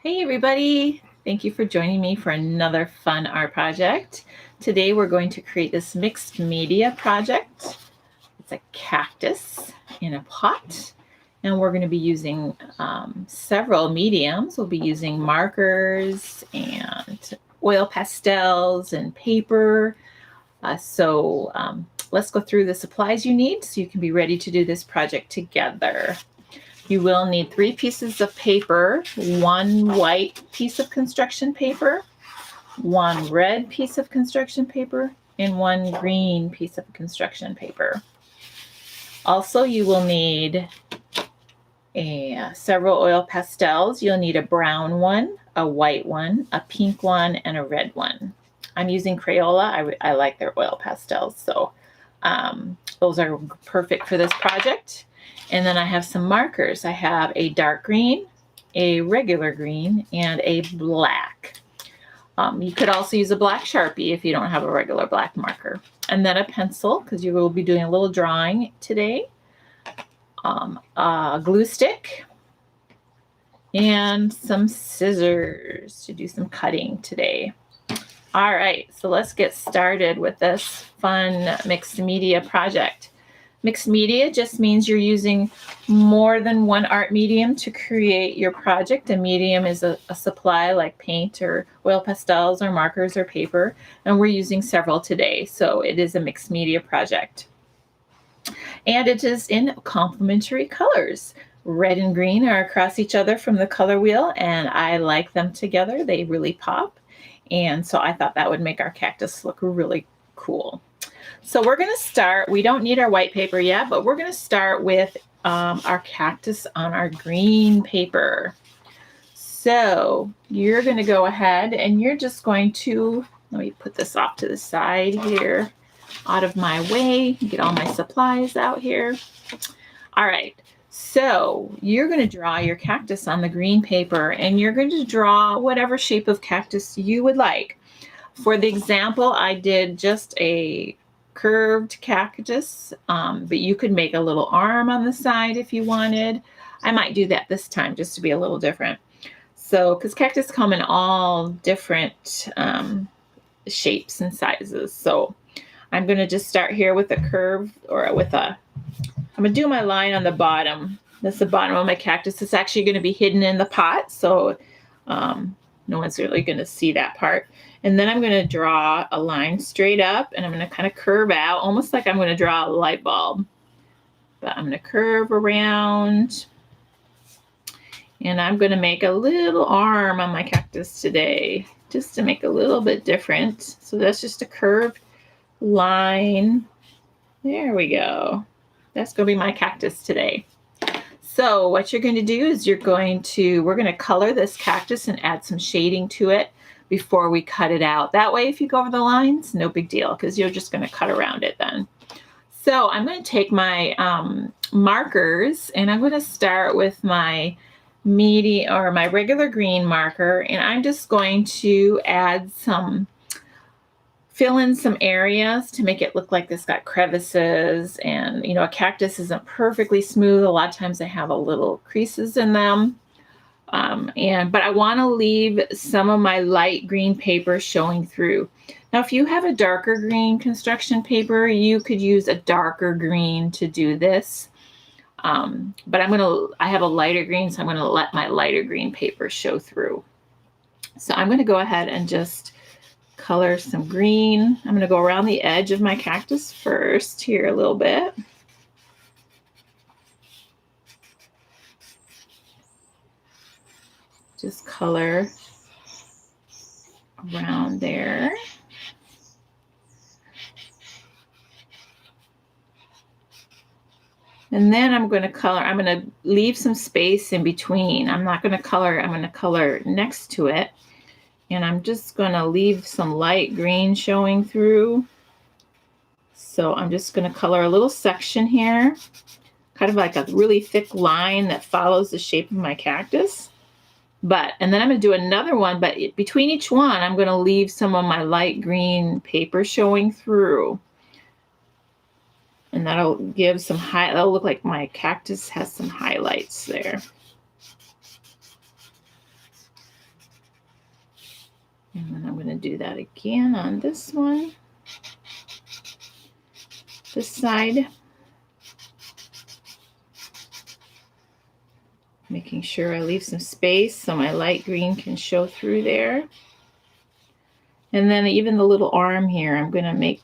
Hey everybody! Thank you for joining me for another fun art project. Today we're going to create this mixed media project. It's a cactus in a pot, and we're going to be using several mediums. We'll be using markers and oil pastels and paper. Let's go through the supplies you need so you can be ready to do this project together. You will need 3 pieces of paper, 1 white piece of construction paper, 1 red piece of construction paper, and 1 green piece of construction paper. Also, you will need several oil pastels. You'll need a brown one, a white one, a pink one, and a red one. I'm using Crayola. I like their oil pastels, so those are perfect for this project. And then I have some markers. I have a dark green, a regular green, and a black. You could also use a black Sharpie if you don't have a regular black marker. And then a pencil, because you will be doing a little drawing today. A glue stick, and some scissors to do some cutting today. All right, so let's get started with this fun mixed media project. Mixed media just means you're using more than one art medium to create your project. A medium is a supply like paint or oil pastels or markers or paper, and we're using several today, so it is a mixed media project. And it is in complementary colors. Red and green are across each other from the color wheel, and I like them together. They really pop, and so I thought that would make our cactus look really cool. So we're going to start, we don't need our white paper yet, but we're going to start with our cactus on our green paper. So you're going to go ahead and you're just going to, let me put this off to the side here, out of my way, get all my supplies out here. All right, so you're going to draw your cactus on the green paper, and you're going to draw whatever shape of cactus you would like. For the example, I did just a curved cactus, but you could make a little arm on the side if you wanted. I might do that this time just to be a little different. So, because cactus come in all different shapes and sizes. So I'm going to just start here with a curve, or with a, I'm going to do my line on the bottom. That's the bottom of my cactus. It's actually going to be hidden in the pot, so no one's really going to see that part. And then I'm going to draw a line straight up, and I'm going to kind of curve out, almost like I'm going to draw a light bulb. But I'm going to curve around, and I'm going to make a little arm on my cactus today, just to make a little bit different. So that's just a curved line. There we go. That's going to be my cactus today. So what you're going to do is we're going to color this cactus and add some shading to it before we cut it out. That way, if you go over the lines, no big deal, because you're just going to cut around it then. So I'm going to take my markers, and I'm going to start with my my regular green marker, and I'm just going to fill in some areas to make it look like this got crevices. And a cactus isn't perfectly smooth. A lot of times they have a little creases in them. But I want to leave some of my light green paper showing through. Now, if you have a darker green construction paper, you could use a darker green to do this. But I have a lighter green, so I'm going to let my lighter green paper show through. So I'm going to go ahead and just color some green. I'm going to go around the edge of my cactus first here a little bit. Just color around there. And then I'm going to leave some space in between. I'm going to color next to it. And I'm just going to leave some light green showing through. So I'm just going to color a little section here, kind of like a really thick line that follows the shape of my cactus. And then I'm going to do another one, but between each one, I'm going to leave some of my light green paper showing through. And that'll give that'll look like my cactus has some highlights there. And then I'm going to do that again on this one, this side. Making sure I leave some space so my light green can show through there. And then even the little arm here, I'm going to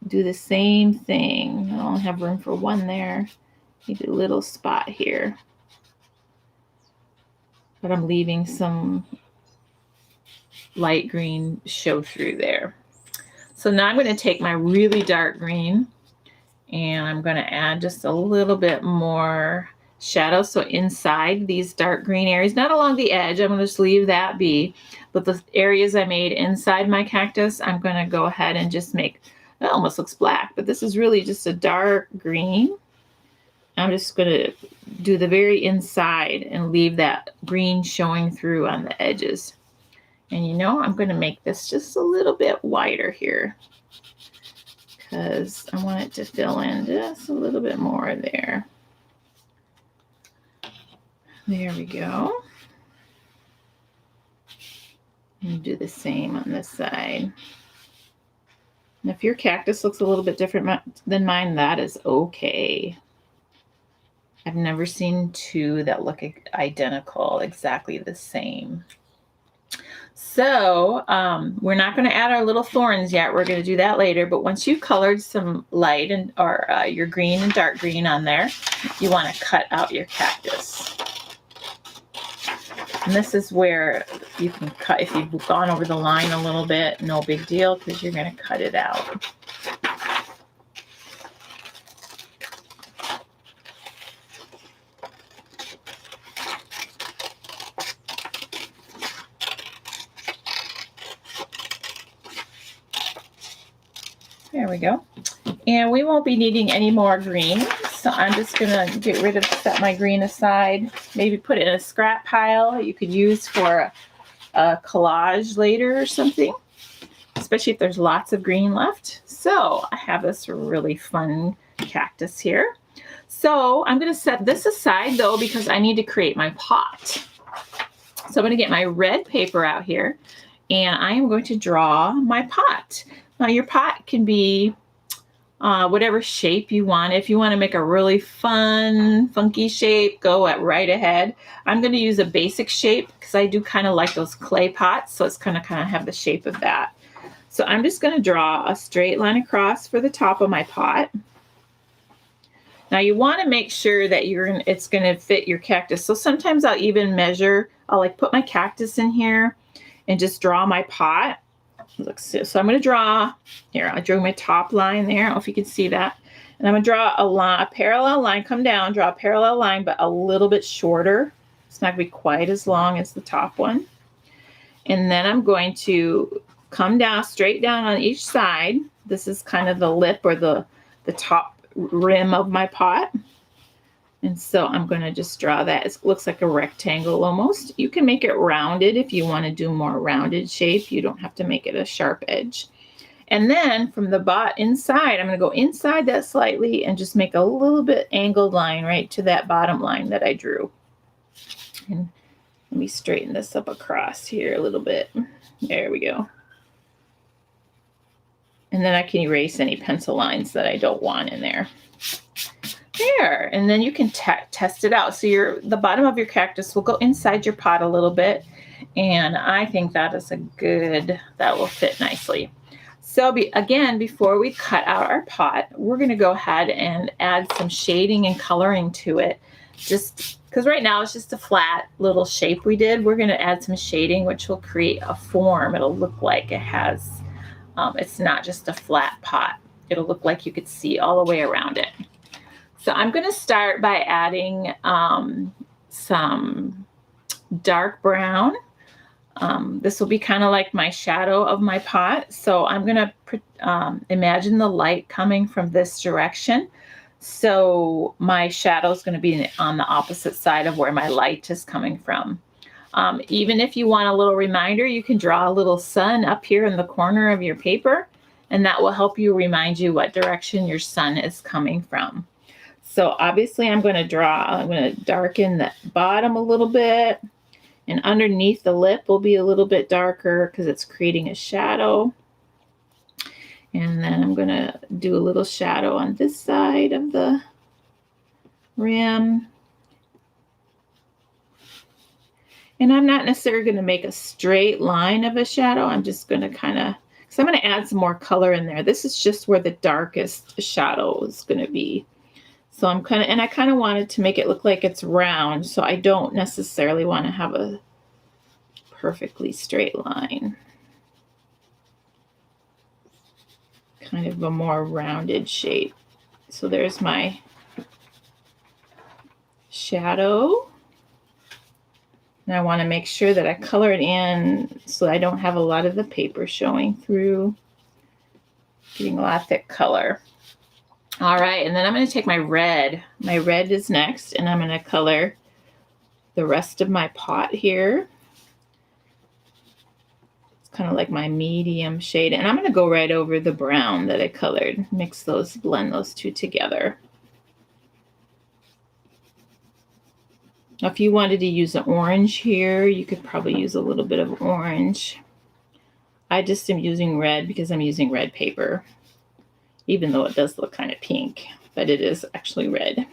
do the same thing. I only have room for one there. Need a little spot here. But I'm leaving some light green show through there. So now I'm going to take my really dark green and I'm going to add just a little bit more shadow. So inside these dark green areas, not along the edge, I'm going to just leave that be. But the areas I made inside my cactus, I'm going to go ahead and just make, it almost looks black, but this is really just a dark green. I'm just going to do the very inside and leave that green showing through on the edges. And you know, I'm going to make this just a little bit wider here because I want it to fill in just a little bit more there. There we go. And do the same on this side. And if your cactus looks a little bit different than mine, that is okay. I've never seen two that look identical, exactly the same. So we're not going to add our little thorns yet. We're going to do that later. But once you've colored some light or your green and dark green on there, you want to cut out your cactus. And this is where you can cut. If you've gone over the line a little bit, no big deal, because you're going to cut it out. There we go. And we won't be needing any more green. So I'm just going to get rid of, set my green aside, maybe put it in a scrap pile you could use for a collage later or something, especially if there's lots of green left. So I have this really fun cactus here. So I'm going to set this aside though, because I need to create my pot. So I'm going to get my red paper out here and I am going to draw my pot. Now your pot can be whatever shape you want. If you want to make a really fun, funky shape, go right ahead. I'm going to use a basic shape because I do kind of like those clay pots, so it's kind of have the shape of that. So I'm just going to draw a straight line across for the top of my pot. Now you want to make sure that it's going to fit your cactus. So sometimes I'll even measure, I'll like put my cactus in here and just draw my pot. So I'm going to draw, here, I drew my top line there. I don't know if you can see that. And I'm going to draw a parallel line, come down, draw a parallel line, but a little bit shorter. It's not going to be quite as long as the top one. And then I'm going to come down, straight down on each side. This is kind of the lip or the top rim of my pot. And so I'm going to just draw that. It looks like a rectangle almost. You can make it rounded if you want to do more rounded shape. You don't have to make it a sharp edge. And then from the inside, I'm going to go inside that slightly and just make a little bit angled line right to that bottom line that I drew. And let me straighten this up across here a little bit. There we go. And then I can erase any pencil lines that I don't want in there. There, and then you can test it out. So the bottom of your cactus will go inside your pot a little bit, and I think that is that will fit nicely. So again, before we cut out our pot, we're going to go ahead and add some shading and coloring to it. Just because right now it's just a flat little shape we did, we're going to add some shading, which will create a form. It'll look like it has, it's not just a flat pot. It'll look like you could see all the way around it. So I'm going to start by adding some dark brown. This will be kind of like my shadow of my pot. So I'm going to imagine the light coming from this direction. So my shadow is going to be on the opposite side of where my light is coming from. Even if you want a little reminder, you can draw a little sun up here in the corner of your paper, and that will help you remind you what direction your sun is coming from. So obviously I'm going to darken the bottom a little bit, And underneath the lip will be a little bit darker because it's creating a shadow. And then I'm going to do a little shadow on this side of the rim. And I'm not necessarily going to make a straight line of a shadow. I'm just going to kind of, because I'm going to add some more color in there. This is just where the darkest shadow is going to be. So I'm kind of, and I kind of wanted to make it look like it's round. So I don't necessarily want to have a perfectly straight line. Kind of a more rounded shape. So there's my shadow. And I want to make sure that I color it in so I don't have a lot of the paper showing through. Getting a lot of thick color. All right, and then I'm going to take my red. My red is next, and I'm going to color the rest of my pot here. It's kind of like my medium shade. And I'm going to go right over the brown that I colored. Mix those, blend those two together. Now, if you wanted to use an orange here, you could probably use a little bit of orange. I just am using red because I'm using red paper, even though it does look kind of pink, but it is actually red.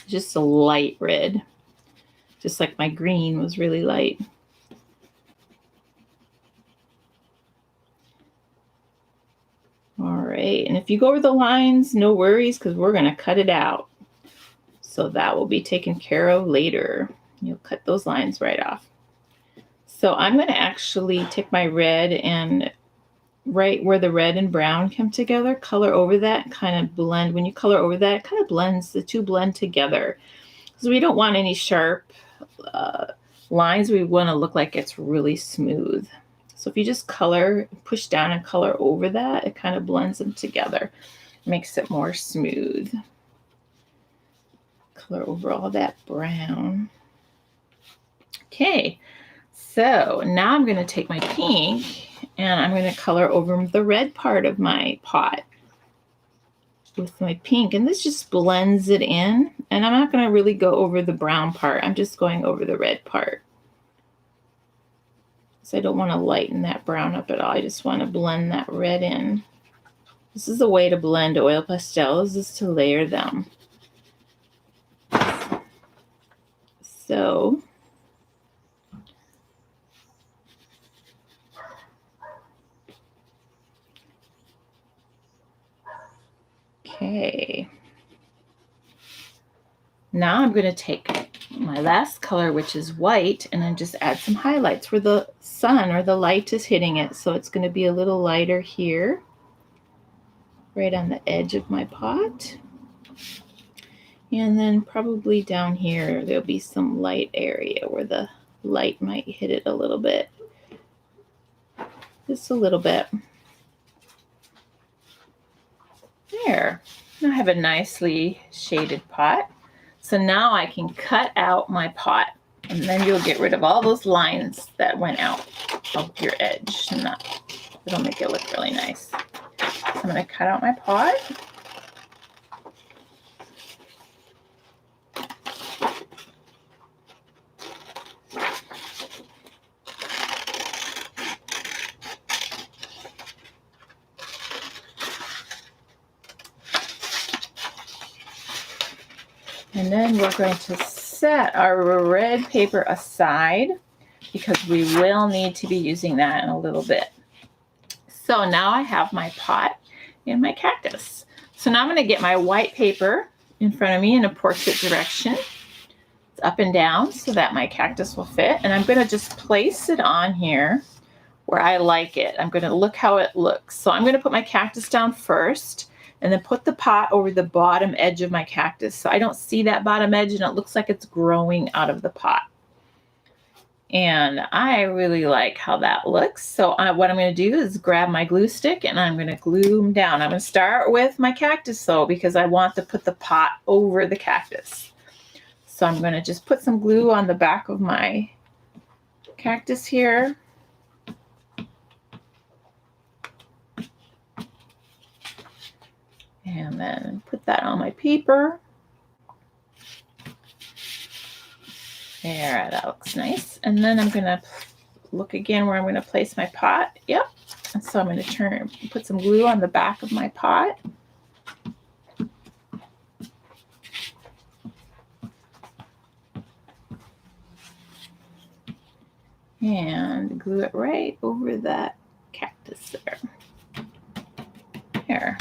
Just a light red, just like my green was really light. All right, and if you go over the lines, no worries, because we're going to cut it out. So that will be taken care of later. You'll cut those lines right off. So I'm going to actually take my red and right where the red and brown come together, color over that, kind of blend. When you color over that, it kind of blends, the two blend together. So we don't want any sharp lines. We want to look like it's really smooth. So if you just color, push down and color over that, it kind of blends them together, makes it more smooth. Color over all that brown. Okay, so now I'm going to take my pink and I'm going to color over the red part of my pot with my pink, and this just blends it in. And I'm not going to really go over the brown part. I'm just going over the red part. So I don't want to lighten that brown up at all. I just want to blend that red in. This is a way to blend oil pastels, is to layer them. So okay. Now I'm going to take my last color, which is white, and then just add some highlights where the sun or the light is hitting it. So it's going to be a little lighter here, right on the edge of my pot. And then probably down here, there'll be some light area where the light might hit it a little bit. Just a little bit. There. Now I have a nicely shaded pot. So now I can cut out my pot, and then you'll get rid of all those lines that went out of your edge. And it'll make it look really nice. So I'm going to cut out my pot. And then we're going to set our red paper aside because we will need to be using that in a little bit. So now I have my pot and my cactus. So now I'm going to get my white paper in front of me in a portrait direction. It's up and down so that my cactus will fit. And I'm going to just place it on here where I like it. I'm going to look how it looks. So I'm going to put my cactus down first, and then put the pot over the bottom edge of my cactus. So I don't see that bottom edge, and it looks like it's growing out of the pot. And I really like how that looks. So what I'm going to do is grab my glue stick, and I'm going to glue them down. I'm going to start with my cactus though, because I want to put the pot over the cactus. So I'm going to just put some glue on the back of my cactus here. And then put that on my paper. There, that looks nice. And then I'm gonna look again where I'm gonna place my pot. Yep. And so I'm gonna put some glue on the back of my pot. And glue it right over that cactus there. There.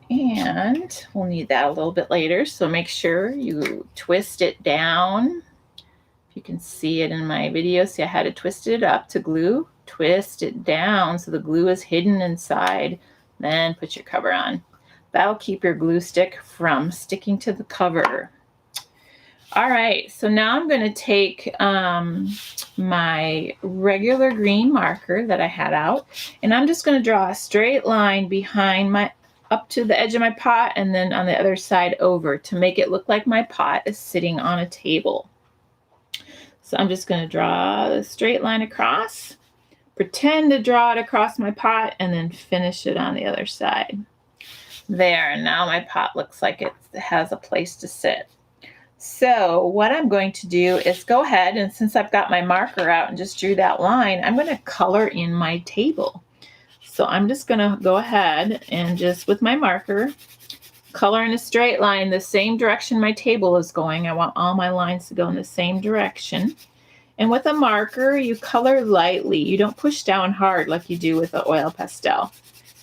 And we'll need that a little bit later, so make sure you twist it down. If you can see it in my video, see I had to twist it up to glue. Twist it down so the glue is hidden inside. Then put your cover on. That'll keep your glue stick from sticking to the cover. All right, so now I'm going to take my regular green marker that I had out, and I'm just going to draw a straight line behind my, up to the edge of my pot, and then on the other side over to make it look like my pot is sitting on a table. So I'm just going to draw the straight line across, pretend to draw it across my pot, and then finish it on the other side. There, and now my pot looks like it has a place to sit. So what I'm going to do is go ahead, and since I've got my marker out and just drew that line, I'm going to color in my table. So I'm just going to go ahead and just with my marker, color in a straight line the same direction my table is going. I want all my lines to go in the same direction. And with a marker, you color lightly. You don't push down hard like you do with an oil pastel.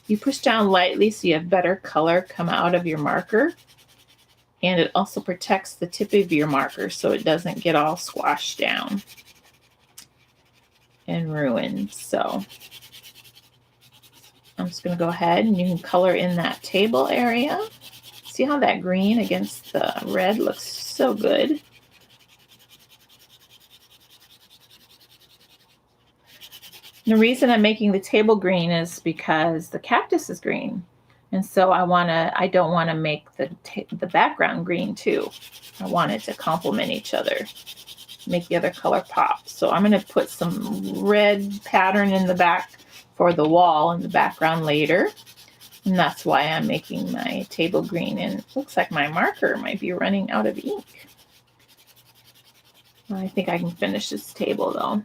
You push down lightly so you have better color come out of your marker. And it also protects the tip of your marker so it doesn't get all squashed down and ruined. So I'm just going to go ahead and you can color in that table area. See how that green against the red looks so good. The reason I'm making the table green is because the cactus is green. And so I don't want to make the background green too. I want it to complement each other, make the other color pop. So I'm going to put some red pattern in the back for the wall in the background later. And that's why I'm making my table green. And it looks like my marker might be running out of ink. I think I can finish this table though.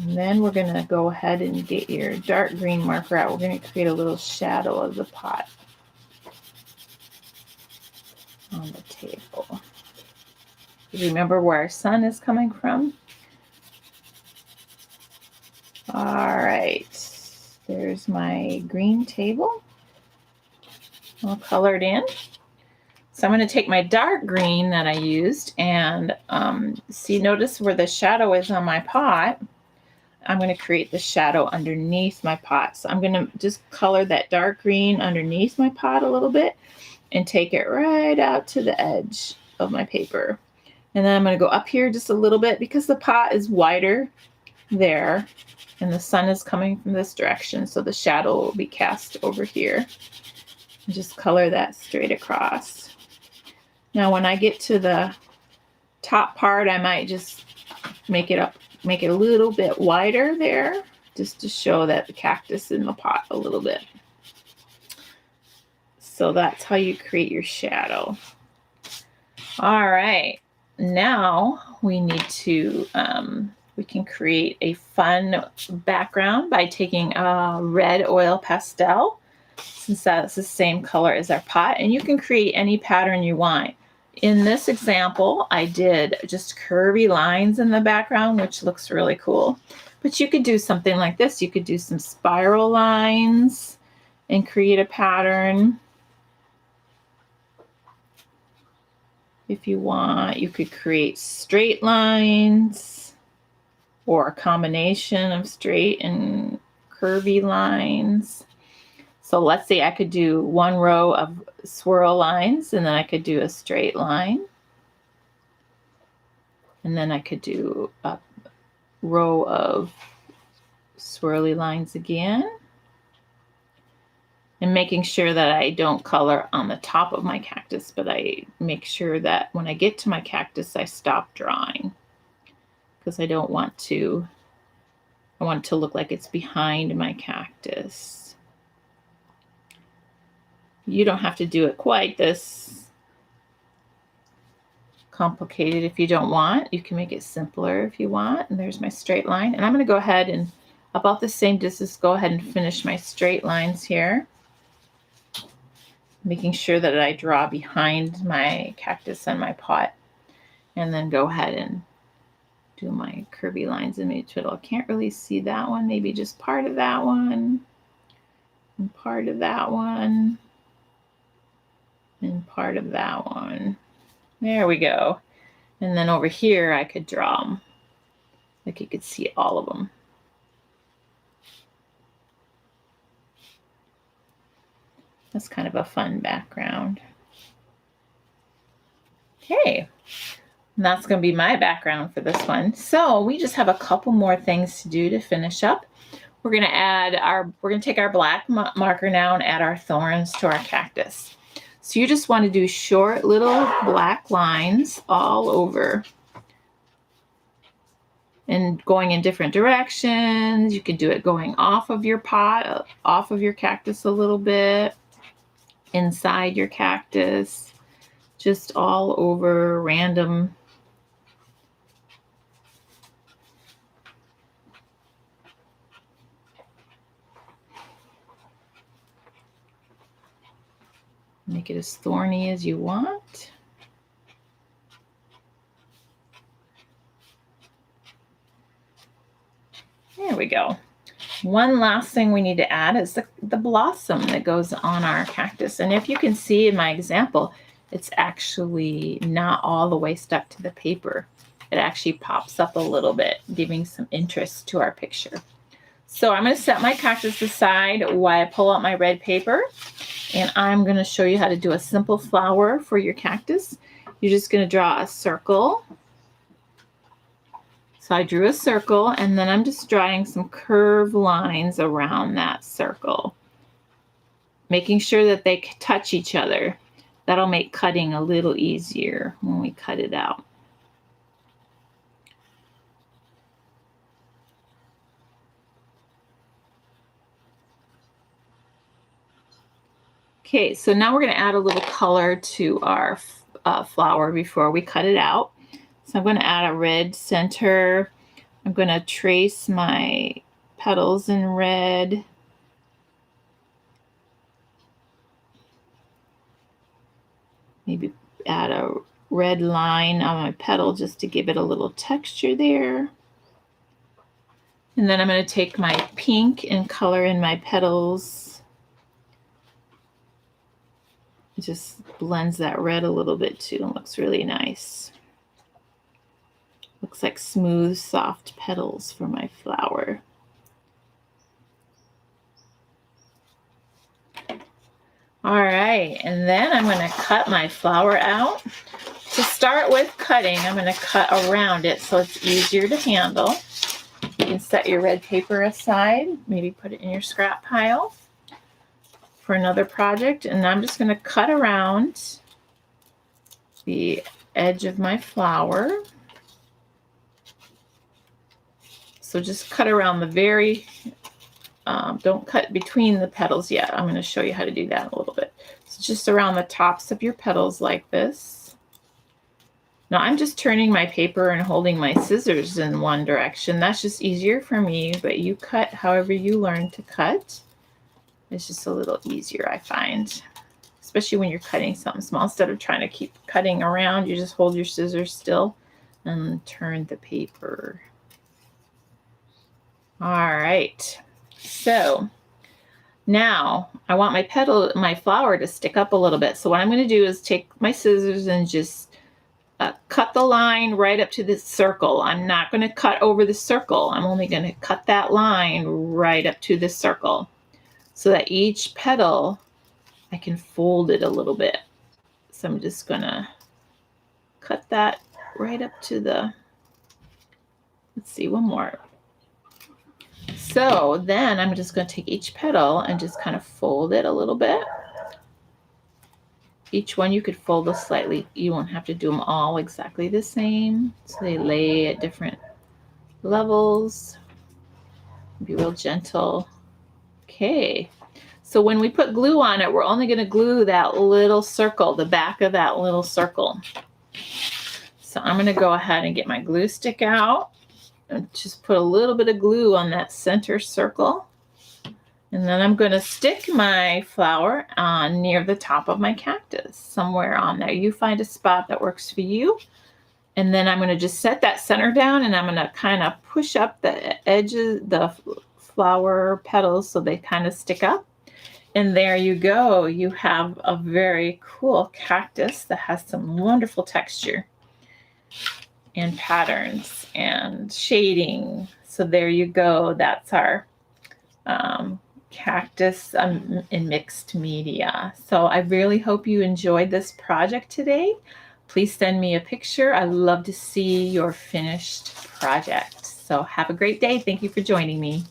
And then we're going to go ahead and get your dark green marker out. We're going to create a little shadow of the pot on the table. Remember where our sun is coming from? All right, there's my green table all colored in. So I'm going to take my dark green that I used and notice where the shadow is on my pot. I'm going to create the shadow underneath my pot. So I'm going to just color that dark green underneath my pot a little bit and take it right out to the edge of my paper. And then I'm going to go up here just a little bit because the pot is wider there and the sun is coming from this direction. So the shadow will be cast over here. And just color that straight across. Now when I get to the top part, I might just make it a little bit wider there just to show that the cactus is in the pot a little bit. So that's how you create your shadow. All right, now we need to, we can create a fun background by taking a red oil pastel, since that's the same color as our pot, and you can create any pattern you want. In this example, I did just curvy lines in the background, which looks really cool. But you could do something like this. You could do some spiral lines and create a pattern. If you want, you could create straight lines or a combination of straight and curvy lines. So let's say I could do one row of swirl lines, and then I could do a straight line. And then I could do a row of swirly lines again. And making sure that I don't color on the top of my cactus, but I make sure that when I get to my cactus, I stop drawing. because I want it to look like it's behind my cactus. You don't have to do it quite this complicated if you don't want. You can make it simpler if you want. And there's my straight line. And I'm going to go ahead and about the same distance, go ahead and finish my straight lines here. Making sure that I draw behind my cactus and my pot. And then go ahead and do my curvy lines in the middle. I can't really see that one. Maybe just part of that one. And part of that one. And part of that one. There we go. And then over here, I could draw them. Like you could see all of them. That's kind of a fun background. Okay. And that's going to be my background for this one. So we just have a couple more things to do to finish up. We're going to take our black marker now and add our thorns to our cactus. So you just want to do short little black lines all over and going in different directions. You can do it going off of your pot, off of your cactus a little bit, inside your cactus, just all over random. Make it as thorny as you want. There we go. One last thing we need to add is the blossom that goes on our cactus. And if you can see in my example, it's actually not all the way stuck to the paper. It actually pops up a little bit, giving some interest to our picture. So I'm going to set my cactus aside while I pull out my red paper. And I'm going to show you how to do a simple flower for your cactus. You're just going to draw a circle. So I drew a circle, and then I'm just drawing some curved lines around that circle, making sure that they touch each other. That'll make cutting a little easier when we cut it out. Okay, so now we're going to add a little color to our flower before we cut it out. So I'm going to add a red center. I'm going to trace my petals in red. Maybe add a red line on my petal just to give it a little texture there. And then I'm going to take my pink and color in my petals. It just blends that red a little bit too and looks really nice. Looks like smooth, soft petals for my flower. All right, and then I'm going to cut my flower out. To start with cutting, I'm going to cut around it so it's easier to handle. You can set your red paper aside, maybe put it in your scrap pile for another project. And I'm just going to cut around the edge of my flower. So just cut around the very, don't cut between the petals yet. I'm going to show you how to do that a little bit. So just around the tops of your petals like this. Now I'm just turning my paper and holding my scissors in one direction. That's just easier for me, but you cut however you learn to cut. It's just a little easier, I find, especially when you're cutting something small. Instead of trying to keep cutting around, you just hold your scissors still and turn the paper. All right, so now I want my flower to stick up a little bit. So what I'm going to do is take my scissors and just cut the line right up to this circle. I'm not going to cut over the circle. I'm only going to cut that line right up to the circle so that each petal, I can fold it a little bit. So I'm just going to cut that right up to the, let's see, one more. So then I'm just going to take each petal and just kind of fold it a little bit. Each one you could fold it slightly. You won't have to do them all exactly the same. So they lay at different levels. Be real gentle. Okay. So when we put glue on it, we're only going to glue that little circle, the back of that little circle. So I'm going to go ahead and get my glue stick out and just put a little bit of glue on that center circle. And then I'm going to stick my flower on near the top of my cactus, somewhere on there. You find a spot that works for you. And then I'm going to just set that center down, and I'm going to kind of push up the edges, the flower petals, so they kind of stick up. And there you go. You have a very cool cactus that has some wonderful texture and patterns and shading. So there you go. That's our cactus in mixed media. So I really hope you enjoyed this project today. Please send me a picture. I love to see your finished project. So have a great day. Thank you for joining me.